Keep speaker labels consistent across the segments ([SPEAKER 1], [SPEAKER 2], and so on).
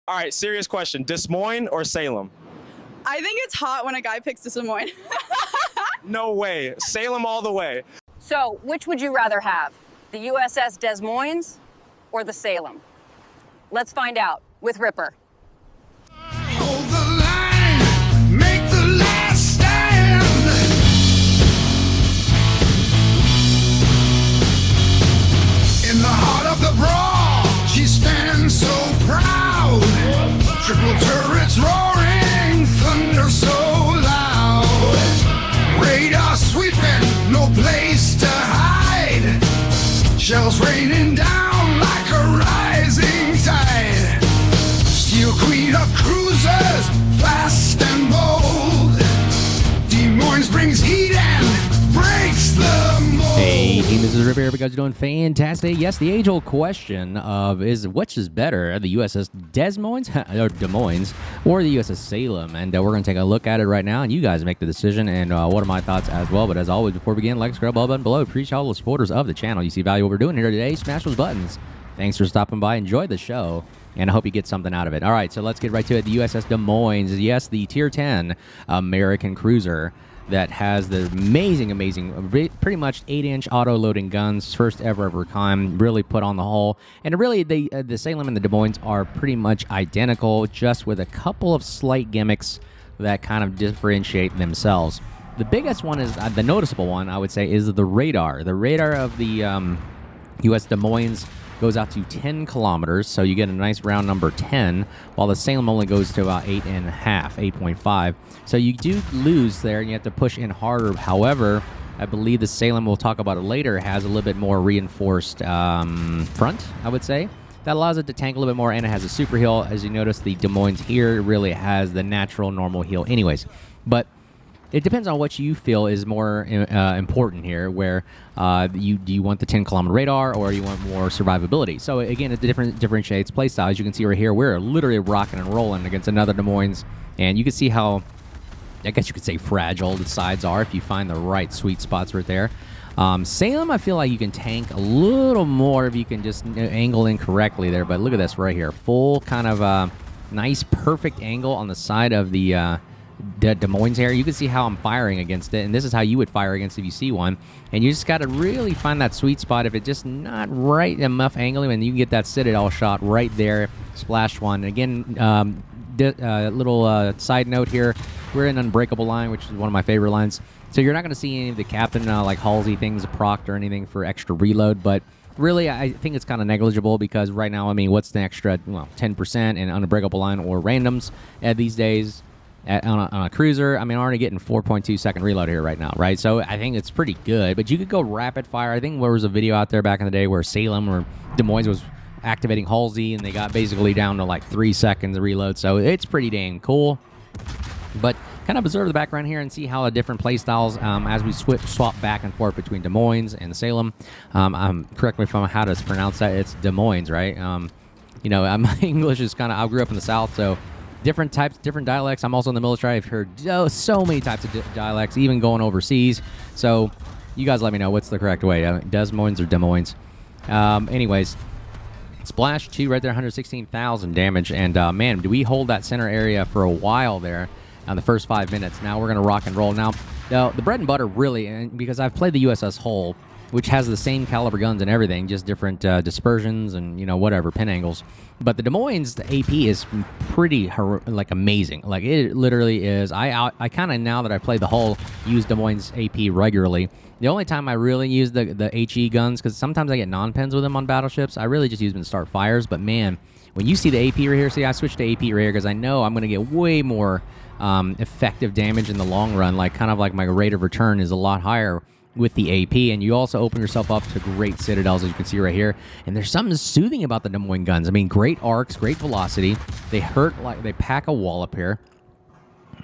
[SPEAKER 1] All right, serious question. Des Moines or Salem?
[SPEAKER 2] I think it's hot when a guy picks Des Moines.
[SPEAKER 1] No way. Salem all the way.
[SPEAKER 3] So, which would you rather have? The USS Des Moines or the Salem? Let's find out with Ripper.
[SPEAKER 4] Hold the line, make the last stand. In the heart of the brawl, she stands so proud. Triple turrets roaring, thunder so loud. Radar sweeping, no place to hide. Shells raining down like a rising tide. Steel queen of cruisers, fast and bold. Des Moines brings heat and breaks the mold.
[SPEAKER 5] Hey team, this is Ripper here. You guys are doing fantastic. Yes, the age-old question of which is better, the USS Des Moines or Des Moines or the USS Salem, and we're going to take a look at it right now, and you guys make the decision. And what are my thoughts as well? But as always, before we begin, like, subscribe, bell button below. Appreciate all the supporters of the channel. You see value what we're doing here today? Smash those buttons. Thanks for stopping by. Enjoy the show, and I hope you get something out of it. All right, so let's get right to it. The USS Des Moines, yes, the Tier 10 American cruiser that has the amazing, pretty much 8-inch auto-loading guns, first ever of her kind, really put on the hull. And really, the Salem and the Des Moines are pretty much identical, just with a couple of slight gimmicks that kind of differentiate themselves. The biggest one is, the noticeable one, I would say, is the radar. The radar of the U.S. Des Moines goes out to 10 kilometers, so you get a nice round number 10, while the Salem only goes to about 8.5, 8.5. So you do lose there, and you have to push in harder. However, I believe the Salem, we'll talk about it later, has a little bit more reinforced front, I would say. That allows it to tank a little bit more, and it has a super heal. As you notice, the Des Moines here really has the natural, normal heal anyways. But it depends on what you feel is more important here, where do you want the 10-kilometer radar or you want more survivability? So again, it differentiates playstyle. As you can see right here, we're literally rocking and rolling against another Des Moines, and you can see how, I guess you could say, fragile the sides are if you find the right sweet spots right there. Salem, I feel like you can tank a little more if you can just angle in correctly there, but look at this right here. Full kind of nice, perfect angle on the side of the Des Moines here. You can see how I'm firing against it, and this is how you would fire against if you see one. And you just got to really find that sweet spot. If it's just not right enough angling, and you can get that Citadel shot right there, splash one. Again, little side note here, we're in Unbreakable line, which is one of my favorite lines. So you're not going to see any of the captain like Halsey things procced or anything for extra reload, but really, I think it's kind of negligible because right now, I mean, what's the extra, 10% in Unbreakable line or randoms these days? On a cruiser, I mean, I'm already getting 4.2 second reload here right now, right? So I think it's pretty good, but you could go rapid fire. I think there was a video out there back in the day where Salem or Des Moines was activating Halsey, and they got basically down to like 3 seconds of reload, so it's pretty dang cool. But kind of observe the background here and see how the different play styles as we swap back and forth between Des Moines and Salem. Correct me if I'm how to pronounce that. It's Des Moines, right? My English is kind of, I grew up in the South, so different types, different dialects. I'm also in the military. I've heard so many types of dialects, even going overseas. So you guys let me know what's the correct way. Des Moines or Des Moines. Anyways, splash 2 right there, 116,000 damage. And man, do we hold that center area for a while there on the first 5 minutes. Now we're going to rock and roll. Now, the bread and butter really, and because I've played the USS Hull, which has the same caliber guns and everything, just different dispersions and, whatever, pin angles. But the Des Moines, the AP is pretty, amazing. Like, it literally is. I kind of, now that I've played the Hull, use Des Moines AP regularly. The only time I really use the HE guns, because sometimes I get non-pens with them on battleships, I really just use them to start fires. But, man, when you see the AP right here, see, I switched to AP right here because I know I'm going to get way more effective damage in the long run. Kind of like my rate of return is a lot higher with the AP, and you also open yourself up to great citadels, as you can see right here. And there's something soothing about the Des Moines guns. I mean, great arcs, great velocity. They hurt like they pack a wallop here.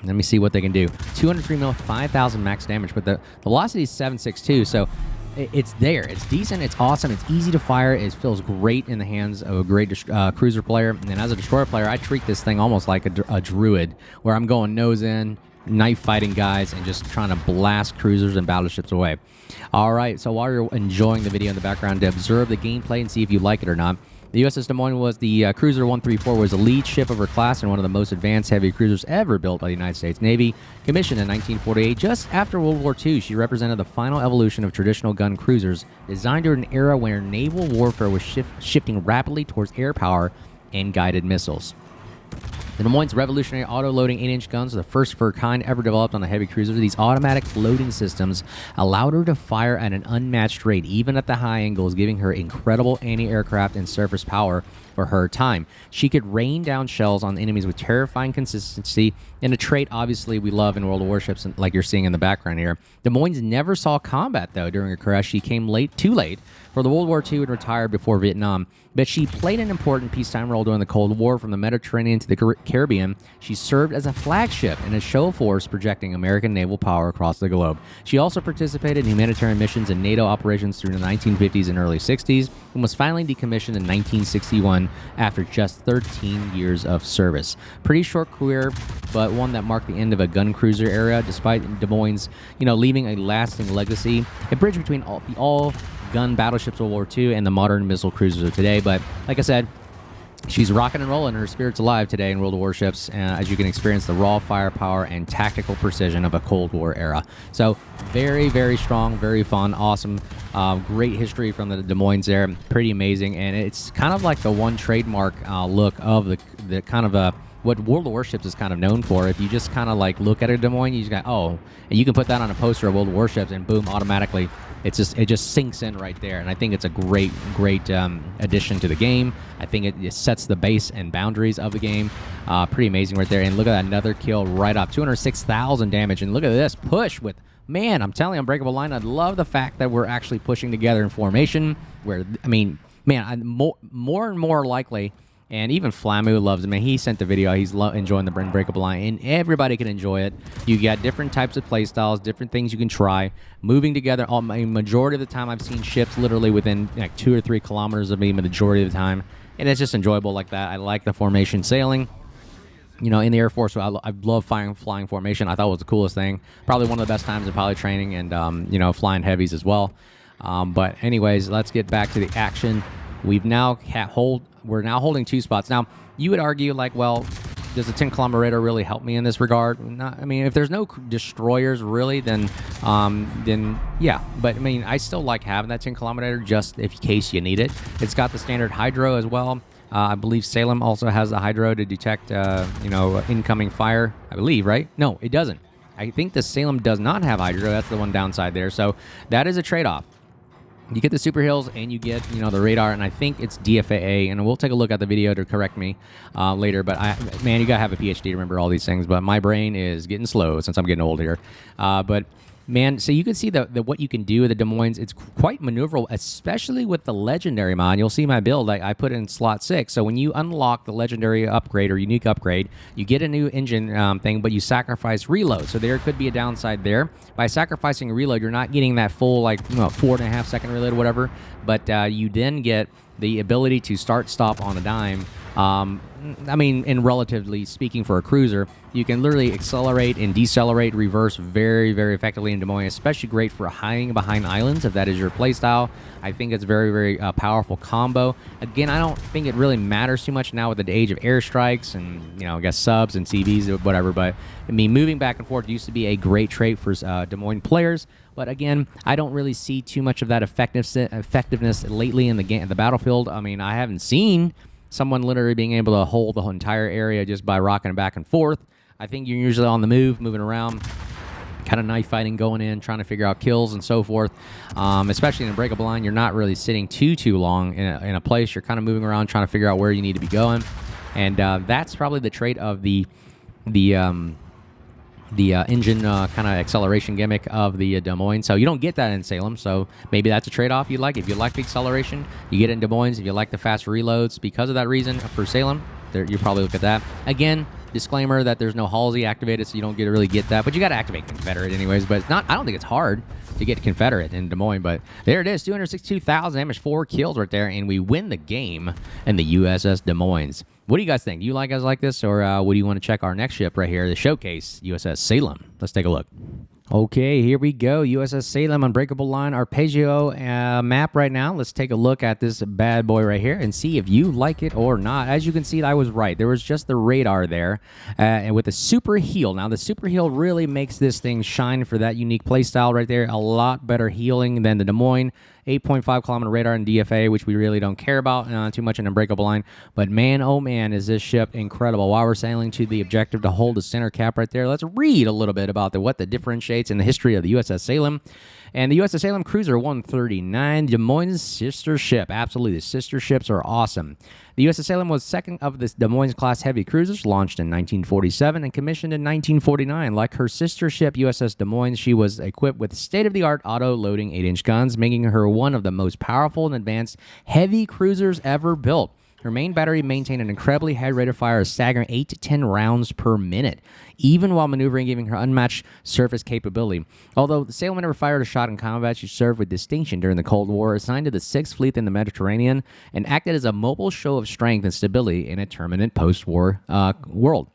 [SPEAKER 5] Let me see what they can do. 203 mil, 5,000 max damage, but the velocity is 762, so it's there. It's decent. It's awesome. It's easy to fire. It feels great in the hands of a great cruiser player. And as a destroyer player, I treat this thing almost like a druid, where I'm going nose in, knife fighting guys, and just trying to blast cruisers and battleships away. All right, so while you're enjoying the video in the background, to observe the gameplay and see if you like it or not, The USS Des Moines was the Cruiser 134 was the lead ship of her class and one of the most advanced heavy cruisers ever built by the United States Navy. Commissioned in 1948, just after World War II, she represented the final evolution of traditional gun cruisers, designed during an era where naval warfare was shifting rapidly towards air power and guided missiles. The Des Moines revolutionary auto-loading 8-inch guns are the first of her kind ever developed on a heavy cruiser. These automatic loading systems allowed her to fire at an unmatched rate, even at the high angles, giving her incredible anti-aircraft and surface power for her time. She could rain down shells on enemies with terrifying consistency, and a trait obviously we love in World of Warships, like you're seeing in the background here. Des Moines never saw combat, though, during her career. She came too late for the World War II and retired before Vietnam. But she played an important peacetime role during the Cold War. From the Mediterranean to the Caribbean, she served as a flagship and a show force projecting American naval power across the globe. She also participated in humanitarian missions and NATO operations through the 1950s and early 60s, and was finally decommissioned in 1961 after just 13 years of service. Pretty short career, but one that marked the end of a gun cruiser era, despite Des Moines, leaving a lasting legacy. A bridge between all gun battleships of World War II and the modern missile cruisers of today. But like I said, she's rocking and rolling. Her spirit's alive today in World of Warships, as you can experience the raw firepower and tactical precision of a Cold War era. So very, very strong, very fun, awesome, great history from the Des Moines there. Pretty amazing, and it's kind of like the one trademark look of the kind of what World of Warships is kind of known for. If you just kind of like look at a Des Moines, you just go, and you can put that on a poster of World of Warships, and boom, automatically it just sinks in right there. And I think it's a great addition to the game. I think it sets the base and boundaries of the game. Pretty amazing right there. And look at that, another kill right off, 206,000 damage. And look at this push with, man, I'm telling you, Unbreakable Line, I love the fact that we're actually pushing together in formation. Where, I mean, man, more and more likely. And even Flamu loves it. Man, he sent the video. He's enjoying the Unbreakable Line, and everybody can enjoy it. You got different types of play styles, different things you can try. Moving together, majority of the time I've seen ships literally within like 2 or 3 kilometers of me, the majority of the time. And it's just enjoyable like that. I like the formation sailing. In the Air Force, I love flying formation. I thought it was the coolest thing. Probably one of the best times in pilot training and, flying heavies as well. But anyways, let's get back to the action. We're now holding 2 spots. Now, you would argue, like, well, does the 10-kilometer radar really help me in this regard? If there's no destroyers, really, then yeah. But, I still like having that 10-kilometer just in case you need it. It's got the standard hydro as well. I believe Salem also has the hydro to detect, incoming fire. I believe, right? No, it doesn't. I think the Salem does not have hydro. That's the one downside there. So that is a trade-off. You get the super hills and you get, the radar, and I think it's DFAA, and we'll take a look at the video to correct me later. But you gotta have a PhD to remember all these things. But my brain is getting slow since I'm getting old here. But man, so you can see the what you can do with the Des Moines. It's quite maneuverable, especially with the legendary mod. You'll see my build. I put it in slot 6. So when you unlock the legendary upgrade or unique upgrade, you get a new engine thing, but you sacrifice reload. So there could be a downside there. By sacrificing reload, you're not getting that full 4.5 second reload or whatever. But you then get the ability to stop on a dime. In relatively speaking for a cruiser, you can literally accelerate and decelerate, reverse very, very effectively in Des Moines, especially great for hiding behind islands if that is your playstyle. I think it's very, very powerful combo. Again, I don't think it really matters too much now with the age of airstrikes and, I guess subs and CVs or whatever, but moving back and forth used to be a great trait for Des Moines players. But again, I don't really see too much of that effectiveness lately in the battlefield. I haven't seen someone literally being able to hold the whole entire area just by rocking back and forth. I think you're usually on the move, moving around, kind of knife fighting, going in, trying to figure out kills and so forth. Especially in a breakable line, you're not really sitting too long in a place. You're kind of moving around, trying to figure out where you need to be going. And that's probably the trait of the engine kind of acceleration gimmick of the Des Moines. So you don't get that in Salem, so maybe that's a trade-off you like. If you like the acceleration, you get it in Des Moines. If you like the fast reloads because of that reason for Salem, you probably look at that. Again, disclaimer that there's no Halsey activated, so you don't really get that. But you got to activate Confederate anyways. But it's not. I don't think it's hard to get Confederate in Des Moines. But there it is, 262,000 damage, 4 kills right there, and we win the game in the USS Des Moines. What do you guys think? Do you guys like this, or what do you want to check our next ship right here, the Showcase USS Salem? Let's take a look. Okay, here we go. USS Salem, Unbreakable Line, Arpeggio map right now. Let's take a look at this bad boy right here and see if you like it or not. As you can see, I was right. There was just the radar there and with the super heal. Now, the super heal really makes this thing shine for that unique playstyle right there. A lot better healing than the Des Moines. 8.5 kilometer radar and DFA, which we really don't care about too much in Unbreakable Line. But man, oh man, is this ship incredible. While we're sailing to the objective to hold the center cap right there, let's read a little bit about what that differentiates in the history of the USS Salem. And the USS Salem Cruiser 139, Des Moines' sister ship. Absolutely, the sister ships are awesome. The USS Salem was second of the Des Moines-class heavy cruisers, launched in 1947 and commissioned in 1949. Like her sister ship, USS Des Moines, she was equipped with state-of-the-art auto-loading 8-inch guns, making her one of the most powerful and advanced heavy cruisers ever built. Her main battery maintained an incredibly high rate of fire, a staggering 8 to 10 rounds per minute, even while maneuvering, giving her unmatched surface capability. Although the Salem never fired a shot in combat, she served with distinction during the Cold War, assigned to the 6th Fleet in the Mediterranean, and acted as a mobile show of strength and stability in a turbulent post-war world.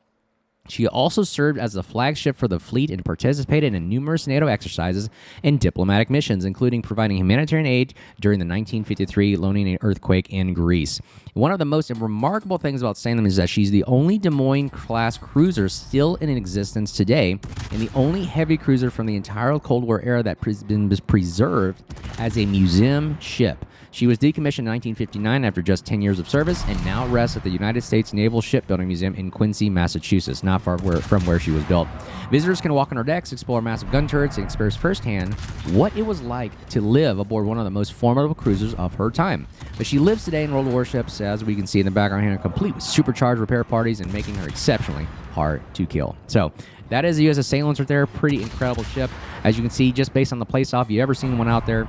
[SPEAKER 5] She also served as the flagship for the fleet and participated in numerous NATO exercises and diplomatic missions, including providing humanitarian aid during the 1953 Ionian earthquake in Greece. One of the most remarkable things about Salem is that she's the only Des Moines-class cruiser still in existence today, and the only heavy cruiser from the entire Cold War era that has been preserved as a museum ship. She was decommissioned in 1959 after just 10 years of service and now rests at the United States Naval Shipbuilding Museum in Quincy, Massachusetts, not far from where she was built. Visitors can walk on her decks, explore massive gun turrets, and experience firsthand what it was like to live aboard one of the most formidable cruisers of her time. But she lives today in World War ships, as we can see in the background here, complete with supercharged repair parties and making her exceptionally hard to kill. So that is the USS Salem right there. Pretty incredible ship. As you can see, just based on the place off, if you've ever seen one out there,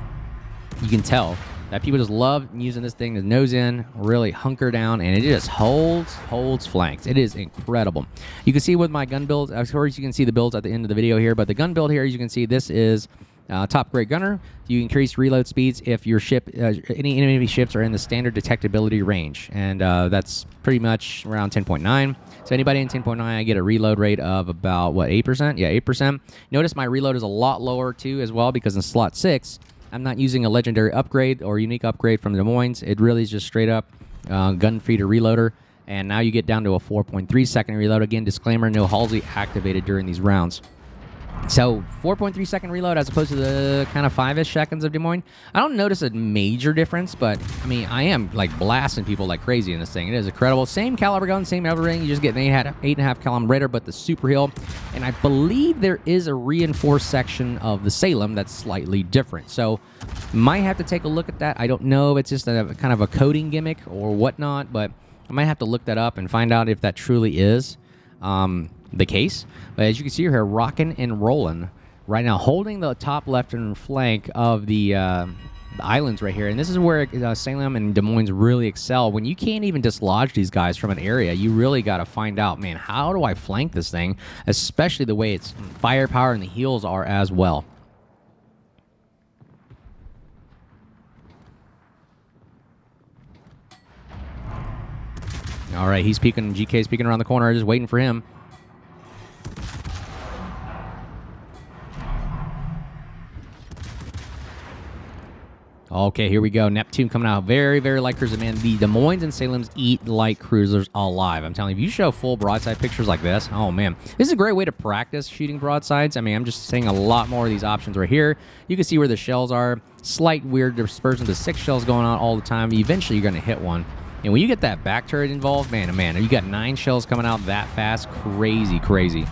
[SPEAKER 5] you can tell that people just love using this thing to nose in, really hunker down, and it just holds flanks. It is incredible. You can see with my gun builds, of course you can see the builds at the end of the video here, but the gun build here, as you can see, this is top grade gunner. You increase reload speeds if your ship, any enemy ships are in the standard detectability range, and that's pretty much around 10.9. So anybody in 10.9, I get a reload rate of about, what, 8%? Yeah, 8%. Notice my reload is a lot lower, too, as well, because in slot 6, I'm not using a legendary upgrade or unique upgrade from Des Moines. It really is just straight up gun feeder reloader. And now you get down to a 4.3 second reload. Again, disclaimer, no Halsey activated during these rounds. So 4.3 second reload as opposed to the kind of 5-ish seconds of Des Moines. I don't notice a major difference, but I mean, I am like blasting people like crazy in this thing. It is incredible. Same caliber gun, same everything. You just get an 8.5 caliber radar, but the super heal. And I believe there is a reinforced section of the Salem that's slightly different. So might have to take a look at that. I don't know if it's just a kind of a coding gimmick or whatnot, but I might have to look that up and find out if that truly is the case. But as you can see here, rocking and rolling right now, holding the top left-hand flank of the islands right here. And this is where Salem and Des Moines really excel. When you can't even dislodge these guys from an area, you really got to find out, man, how do I flank this thing? Especially the way its firepower and the heals are as well. All right, he's peeking. GK's peeking around the corner, just waiting for him. Okay, here we go. Neptune coming out. Very, very light cruiser, man. The Des Moines and Salems eat light cruisers alive. I'm telling you, if you show full broadside pictures like this, oh, man. This is a great way to practice shooting broadsides. I mean, I'm just seeing a lot more of these options right here. You can see where the shells are. Slight weird dispersion. The 6 shells going on all the time. Eventually, you're going to hit one. And when you get that back turret involved, man, oh, man, you got 9 shells coming out that fast. Crazy, crazy.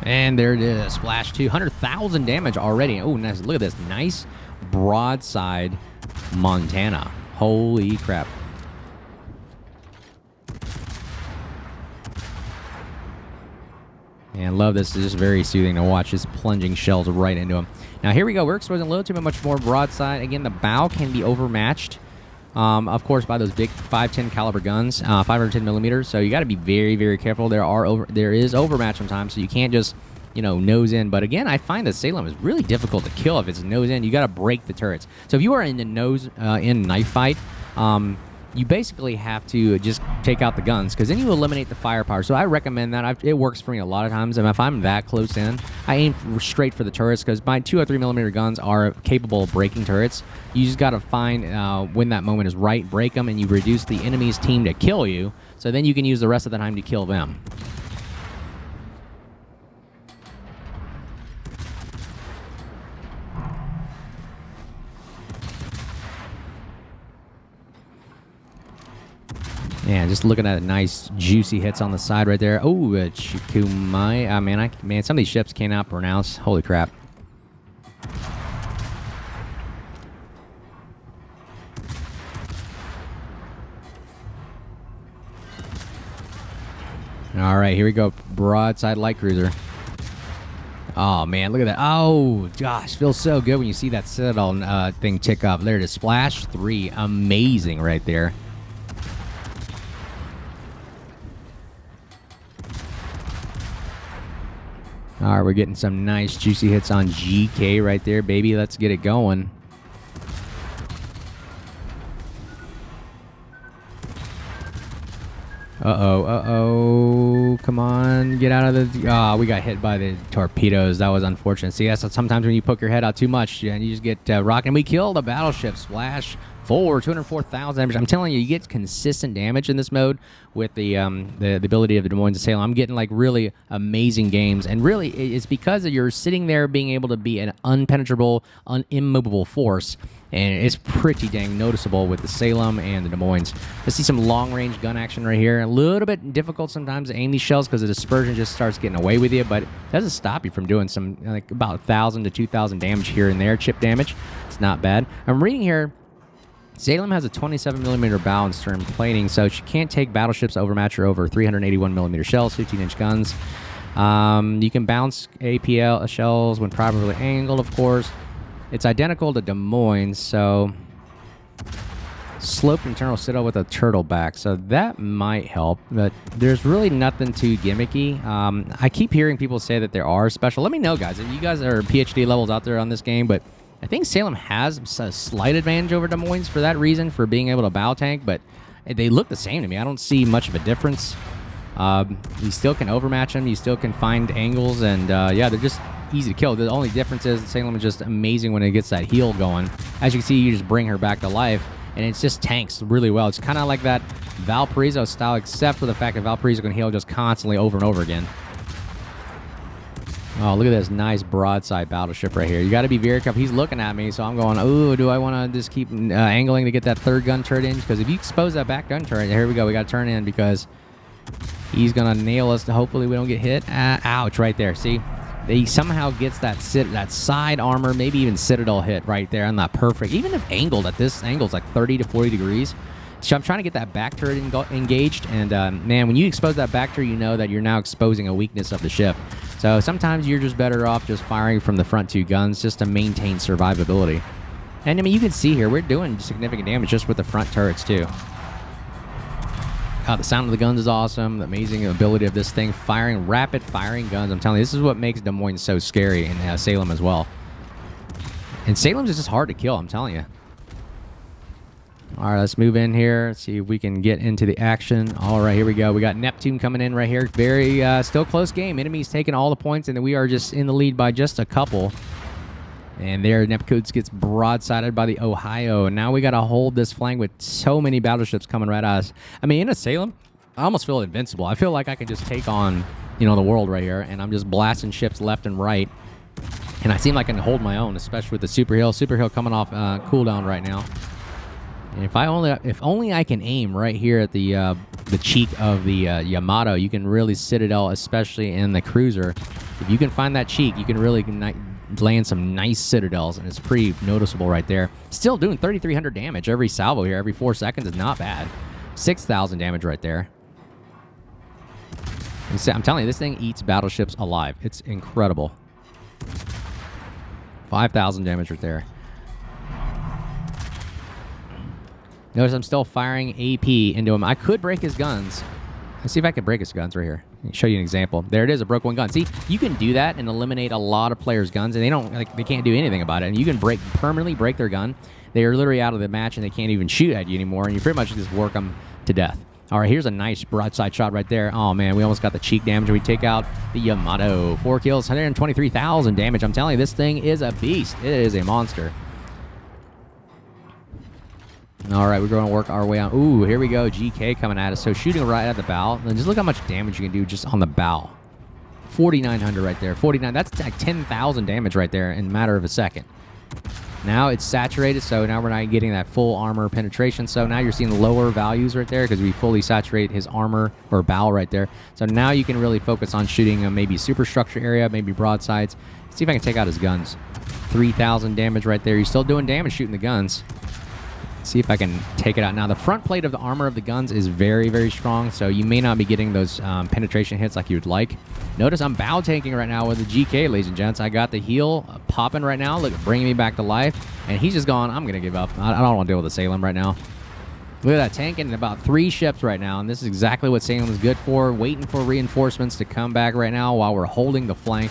[SPEAKER 5] And there it is. Splash 200,000 damage already. Oh, nice. Look at this. Nice broadside Montana. Holy crap. And love this. It's just very soothing to watch. Just plunging shells right into them. Now, here we go. We're exposing a little too much more broadside. Again, the bow can be overmatched, of course, by those big 510 caliber guns, 510 millimeters. So you got to be very, very careful. There is overmatch sometimes, so you can't just, you know, nose in. But again, I find that Salem is really difficult to kill if it's nose in. You got to break the turrets. So if you are in the nose in knife fight, you basically have to just take out the guns because then you eliminate the firepower. So I recommend that. It works for me a lot of times. And if I'm that close in, I aim straight for the turrets because my 2 or 3 millimeter guns are capable of breaking turrets. You just got to find when that moment is right, break them, and you reduce the enemy's team to kill you. So then you can use the rest of the time to kill them. Yeah, just looking at nice juicy hits on the side right there. Oh, Chikumai. Man, some of these ships cannot pronounce. Holy crap. All right, here we go. Broadside light cruiser. Oh, man, look at that. Oh, gosh, feels so good when you see that Citadel thing tick up. There it is. Splash 3. Amazing right there. All right, we're getting some nice juicy hits on GK right there, baby. Let's get it going. Uh-oh. Come on, get out of the... Ah, we got hit by the torpedoes. That was unfortunate. See, that's sometimes when you poke your head out too much, and you just get rocked. And we killed a battleship. Splash 4, 204,000 damage. I'm telling you, you get consistent damage in this mode with the ability of the Des Moines and Salem. I'm getting, like, really amazing games. And really, it's because you're sitting there being able to be an unpenetrable, immovable force. And it's pretty dang noticeable with the Salem and the Des Moines. Let's see some long-range gun action right here. A little bit difficult sometimes to aim these shells because the dispersion just starts getting away with you, but it doesn't stop you from doing some, like, about 1,000 to 2,000 damage here and there, chip damage. It's not bad. I'm reading here, Salem has a 27mm bow and stern plating, so she can't take battleships overmatch her over 381mm shells, 15-inch guns. You can bounce APL shells when properly angled, of course. It's identical to Des Moines, so sloped internal citadel with a turtle back, so that might help, but there's really nothing too gimmicky. I keep hearing people say that there are special. Let me know, guys, if you guys are PhD levels out there on this game, but I think Salem has a slight advantage over Des Moines for that reason, for being able to bow tank, but they look the same to me. I don't see much of a difference. You still can overmatch them. You still can find angles, and yeah, they're just easy to kill. The only difference is Salem is just amazing when it gets that heal going. As you can see, you just bring her back to life, and it's just tanks really well. It's kind of like that Valparaiso style, except for the fact that Valparaiso can heal just constantly over and over again. Oh, look at this nice broadside battleship right here. You got to be very careful. He's looking at me, so I'm going, ooh, do I want to just keep angling to get that third gun turret in? Because if you expose that back gun turret, here we go. We got to turn in because he's going to nail us. Hopefully we don't get hit. Ouch, right there. See? He somehow gets that side armor, maybe even Citadel hit right there on that perfect. Even if angled at this angle is like 30 to 40 degrees. So I'm trying to get that back turret engaged, and man, when you expose that back turret, you know that you're now exposing a weakness of the ship. So sometimes you're just better off just firing from the front 2 guns just to maintain survivability. And I mean, you can see here, we're doing significant damage just with the front turrets too. The sound of the guns is awesome. The amazing ability of this thing, firing rapid firing guns. I'm telling you, this is what makes Des Moines so scary, and Salem as well. And Salem's is just hard to kill, I'm telling you. All right, let's move in here. Let's see if we can get into the action. All right, here we go. We got Neptune coming in right here. Very still close game. Enemy's taking all the points, and then we are just in the lead by just a couple. And there, Neptune gets broadsided by the Ohio. And now we got to hold this flank with so many battleships coming right at us. I mean, in a Salem, I almost feel invincible. I feel like I can just take on, you know, the world right here. And I'm just blasting ships left and right. And I seem like I can hold my own, especially with the Super Hill. Super Hill coming off cooldown right now. And if only I can aim right here at the cheek of the Yamato, you can really Citadel, especially in the cruiser. If you can find that cheek, you can really land some nice Citadels, and it's pretty noticeable right there. Still doing 3,300 damage every salvo here. Every 4 seconds is not bad. 6,000 damage right there. And I'm telling you, this thing eats battleships alive. It's incredible. 5,000 damage right there. Notice I'm still firing AP into him. I could break his guns, Let's see if I can break his guns right here. Let me show you an example. There it is, a broke one gun. See, you can do that and eliminate a lot of players' guns, and they can't do anything about it. And you can permanently break their gun. They are literally out of the match, and they can't even shoot at you anymore, and you pretty much just work them to death. All right, here's a nice broadside shot right there. Oh, man, we almost got the cheek damage. We take out the Yamato. 4 kills, 123,000 damage. I'm telling you, this thing is a beast. It is a monster. All right, we're going to work our way on. Ooh, here we go. GK coming at us. So shooting right at the bow. And just look how much damage you can do just on the bow. 4,900 right there. 49. That's like 10,000 damage right there in a matter of a second. Now it's saturated, so now we're not getting that full armor penetration. So now you're seeing lower values right there because we fully saturate his armor or bow right there. So now you can really focus on shooting maybe superstructure area, maybe broadsides. Let's see if I can take out his guns. 3,000 damage right there. He's still doing damage shooting the guns. See if I can take it out. Now, the front plate of the armor of the guns is very, very strong, so you may not be getting those penetration hits like you would like. Notice I'm bow tanking right now with the GK, ladies and gents. I got the heal popping right now. Look, bringing me back to life. And he's just gone, I'm going to give up. I don't want to deal with the Salem right now. Look at that, tanking about 3 ships right now, and this is exactly what Salem is good for. Waiting for reinforcements to come back right now while we're holding the flank.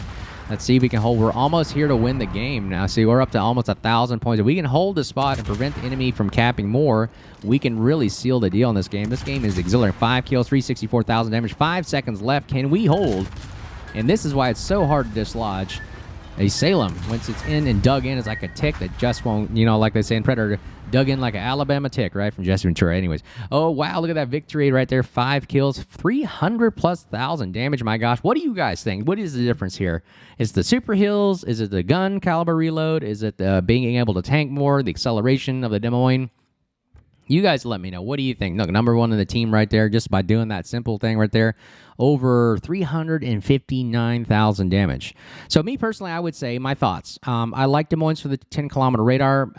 [SPEAKER 5] Let's see if we can hold. We're almost here to win the game now. See, we're up to almost 1,000 points. If we can hold the spot and prevent the enemy from capping more, we can really seal the deal in this game. This game is exhilarating. 5 kills, 364,000 damage, 5 seconds left. Can we hold? And this is why it's so hard to dislodge a Salem. Once it's in and dug in, it's like a tick that just won't, you know, like they say in Predator, dug in like an Alabama tick, right? From Jesse Ventura. Anyways. Oh, wow. Look at that victory right there. 5 kills, 300,000+ damage. My gosh. What do you guys think? What is the difference here? Is it the super heals? Is it the gun caliber reload? Is it being able to tank more? The acceleration of the Des Moines? You guys let me know. What do you think? Look, number 1 in the team right there, just by doing that simple thing right there. Over 359,000 damage. So me personally, I would say my thoughts. I like Des Moines for the 10-kilometer radar.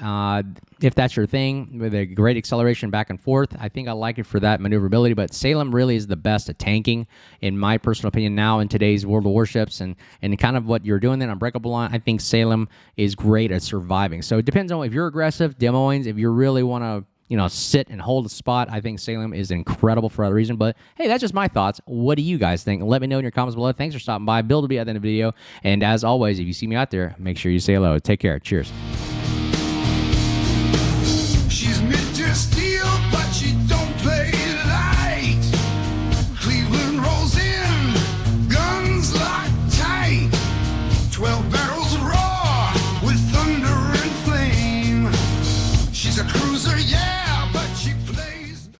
[SPEAKER 5] If that's your thing, with a great acceleration back and forth, I think I like it for that maneuverability. But Salem really is the best at tanking, in my personal opinion, now in today's World of Warships. And kind of what you're doing there on Unbreakable Line, I think Salem is great at surviving. So it depends on if you're aggressive, Des Moines, if you really want to, you know, sit and hold a spot, I think Salem is incredible for other reason. But hey, that's just my thoughts. What do you guys think? Let me know in your comments below. Thanks for stopping by. Bill will be at the end of the video. And as always, if you see me out there, make sure you say hello. Take care. Cheers.
[SPEAKER 4] She's meant to steal, but she don't.